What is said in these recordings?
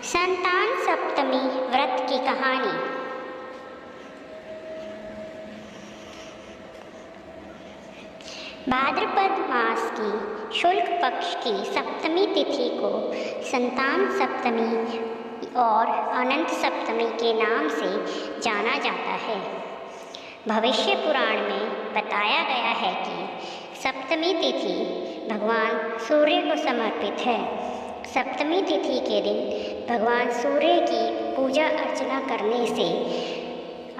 संतान सप्तमी व्रत की कहानी। भाद्रपद मास की शुक्ल पक्ष की सप्तमी तिथि को संतान सप्तमी और अनंत सप्तमी के नाम से जाना जाता है। भविष्य पुराण में बताया गया है कि सप्तमी तिथि भगवान सूर्य को समर्पित है। सप्तमी तिथि के दिन भगवान सूर्य की पूजा अर्चना करने से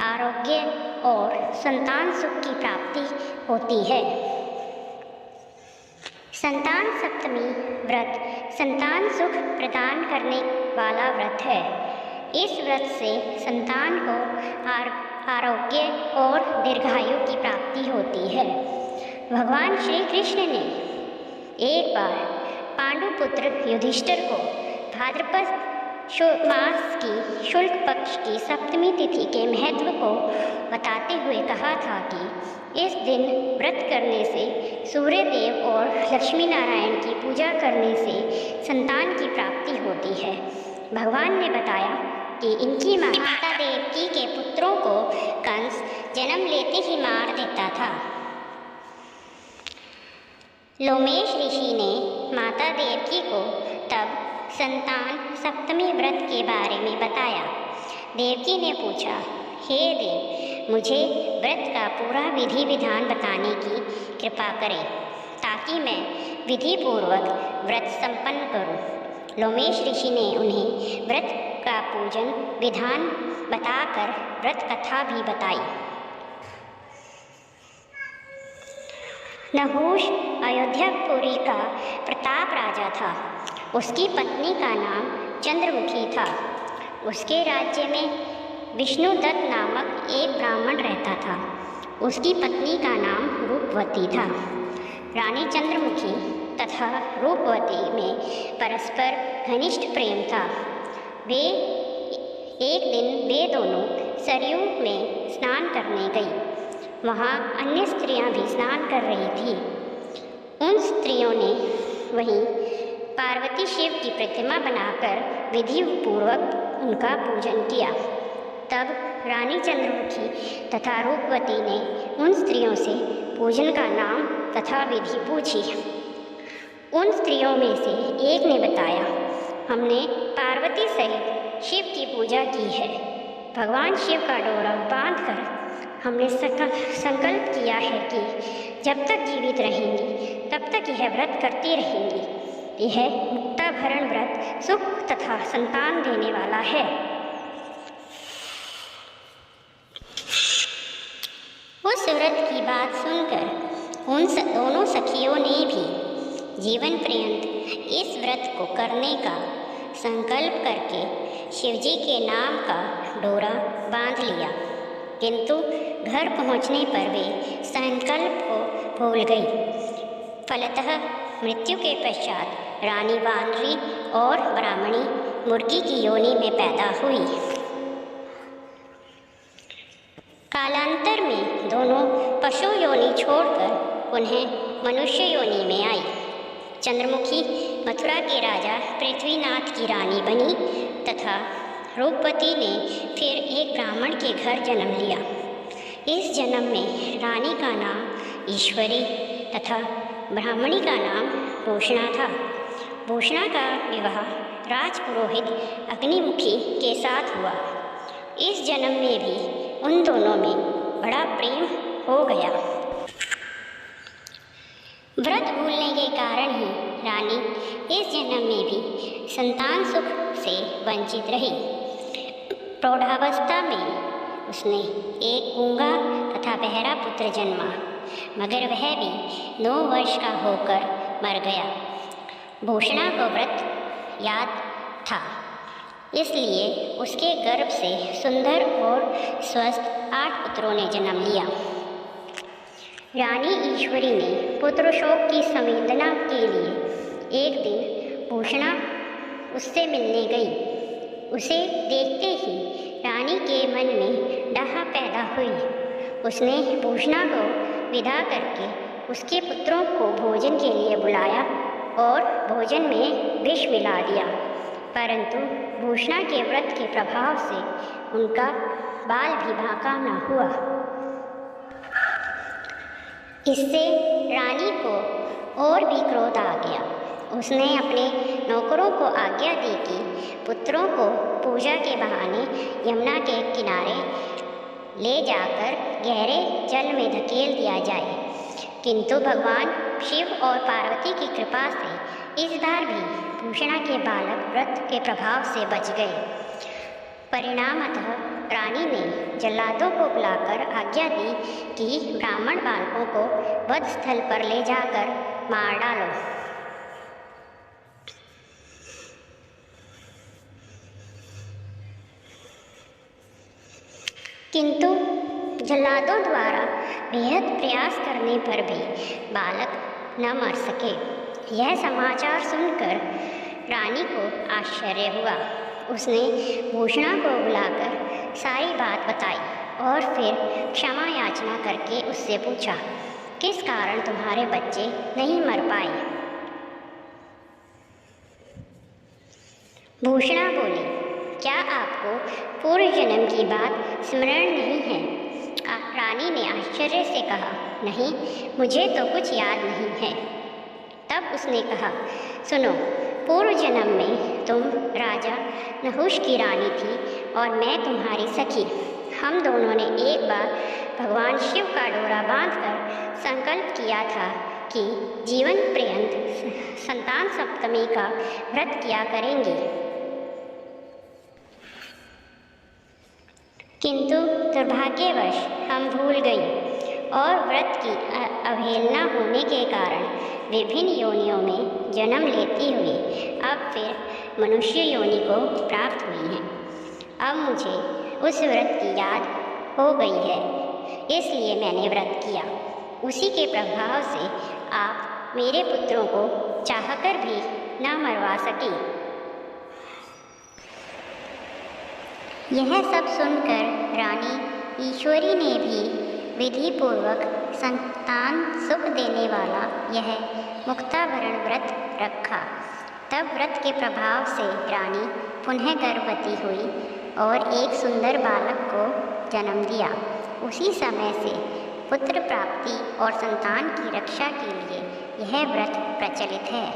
आरोग्य और संतान सुख की प्राप्ति होती है। संतान सप्तमी व्रत संतान सुख प्रदान करने वाला व्रत है। इस व्रत से संतान को आरोग्य और दीर्घायु की प्राप्ति होती है। भगवान श्री कृष्ण ने एक बार पांडुपुत्र युधिष्ठिर को भाद्रपद मास की शुक्ल पक्ष की सप्तमी तिथि के महत्व को बताते हुए कहा था कि इस दिन व्रत करने से सूर्य देव और लक्ष्मी नारायण की पूजा करने से संतान की प्राप्ति होती है। भगवान ने बताया कि इनकी माता देवकी के पुत्रों को कंस जन्म लेते ही मार देता था। लोमेश ऋषि ने माता देवकी को तब संतान सप्तमी व्रत के बारे में बताया। देवकी ने पूछा, हे देव, मुझे व्रत का पूरा विधि विधान बताने की कृपा करें ताकि मैं विधि पूर्वक व्रत संपन्न करूं। लोमेश ऋषि ने उन्हें व्रत का पूजन विधान बताकर व्रत कथा भी बताई। नहुष अयोध्यापुरी का प्रताप राजा था। उसकी पत्नी का नाम चंद्रमुखी था। उसके राज्य में विष्णुदत्त नामक एक ब्राह्मण रहता था। उसकी पत्नी का नाम रूपवती था। रानी चंद्रमुखी तथा रूपवती में परस्पर घनिष्ठ प्रेम था। एक दिन वे दोनों सरयू में स्नान करने गई। वहाँ अन्य स्त्रियां भी स्नान कर रही थी। उन स्त्रियों ने वहीं पार्वती शिव की प्रतिमा बनाकर विधि पूर्वक उनका पूजन किया। तब रानी चंद्रमुखी तथा रूपवती ने उन स्त्रियों से पूजन का नाम तथा विधि पूछी। उन स्त्रियों में से एक ने बताया, हमने पार्वती सहित शिव की पूजा की है। भगवान शिव का डोरा बांधकर हमने संकल्प किया है कि जब तक जीवित रहेंगी तब तक यह व्रत करती रहेंगी। यह मुक्ताभरण व्रत सुख तथा संतान देने वाला है। उस व्रत की बात सुनकर उन दोनों सखियों ने भी जीवन पर्यंत इस व्रत को करने का संकल्प करके शिवजी के नाम का डोरा बांध लिया। किंतु घर पहुंचने पर वे संकल्प को भूल गई। फलतः मृत्यु के पश्चात रानी वानरी और ब्राह्मणी मुर्गी की योनि में पैदा हुई। कालांतर में दोनों पशु योनि छोड़कर उन्हें मनुष्य योनि में आई। चंद्रमुखी मथुरा के राजा पृथ्वीनाथ की रानी बनी तथा रूपवती ने फिर एक ब्राह्मण के घर जन्म लिया। इस जन्म में रानी का नाम ईश्वरी तथा ब्राह्मणी का नाम भूषणा था। भूषणा का विवाह राजपुरोहित अग्निमुखी के साथ हुआ। इस जन्म में भी उन दोनों में बड़ा प्रेम हो गया। व्रत भूलने के कारण ही रानी इस जन्म में भी संतान सुख से वंचित रही। प्रौढ़ावस्था में उसने एक गूंगा तथा बहरा पुत्र जन्मा, मगर वह भी 9 वर्ष का होकर मर गया। भूषणा को व्रत याद था, इसलिए उसके गर्भ से सुंदर और स्वस्थ 8 पुत्रों ने जन्म लिया। रानी ईश्वरी ने पुत्र शोक की संवेदना के लिए एक दिन भूषणा उससे मिलने गई। उसे देखते ही रानी के मन में डाह पैदा हुई। उसने भूषणा को विदा करके उसके पुत्रों को भोजन के लिए बुलाया और भोजन में विष मिला दिया। परंतु भूषणा के व्रत के प्रभाव से उनका बाल भी बांका न हुआ। इससे रानी को और भी क्रोध आ गया। उसने अपने नौकरों को आज्ञा दी कि पुत्रों को पूजा के बहाने यमुना के किनारे ले जाकर गहरे जल में धकेल दिया जाए, किंतु भगवान शिव और पार्वती की कृपा से इस बार भी भूषणा के बालक व्रत के प्रभाव से बच गए। परिणामतः रानी ने जल्लादों को बुलाकर आज्ञा दी कि ब्राह्मण बालकों को वध स्थल पर ले जाकर मार डालो। किंतु जल्लादों द्वारा बेहद प्रयास करने पर भी बालक न मर सके। यह समाचार सुनकर रानी को आश्चर्य हुआ। उसने भूषणा को बुलाकर सारी बात बताई और फिर क्षमा याचना करके उससे पूछा, किस कारण तुम्हारे बच्चे नहीं मर पाए? भूषणा बोली, क्या आपको पूर्व जन्म की बात स्मरण नहीं है? रानी ने आश्चर्य से कहा, नहीं, मुझे तो कुछ याद नहीं है। तब उसने कहा, सुनो, पूर्व जन्म में तुम राजा नहुष की रानी थी और मैं तुम्हारी सखी। हम दोनों ने एक बार भगवान शिव का डोरा बांधकर संकल्प किया था कि जीवन पर्यंत संतान सप्तमी का व्रत किया करेंगे, किंतु दुर्भाग्यवश हम भूल गई और व्रत की अवहेलना होने के कारण विभिन्न योनियों में जन्म लेती हुई अब फिर मनुष्य योनि को प्राप्त हुई हैं। अब मुझे उस व्रत की याद हो गई है, इसलिए मैंने व्रत किया। उसी के प्रभाव से आप मेरे पुत्रों को चाहकर भी न मरवा सकी। यह सब सुनकर रानी ईश्वरी ने भी विधि पूर्वक संतान सुख देने वाला यह मुक्ताभरण व्रत रखा। तब व्रत के प्रभाव से रानी पुनः गर्भवती हुई और एक सुंदर बालक को जन्म दिया। उसी समय से पुत्र प्राप्ति और संतान की रक्षा के लिए यह व्रत प्रचलित है।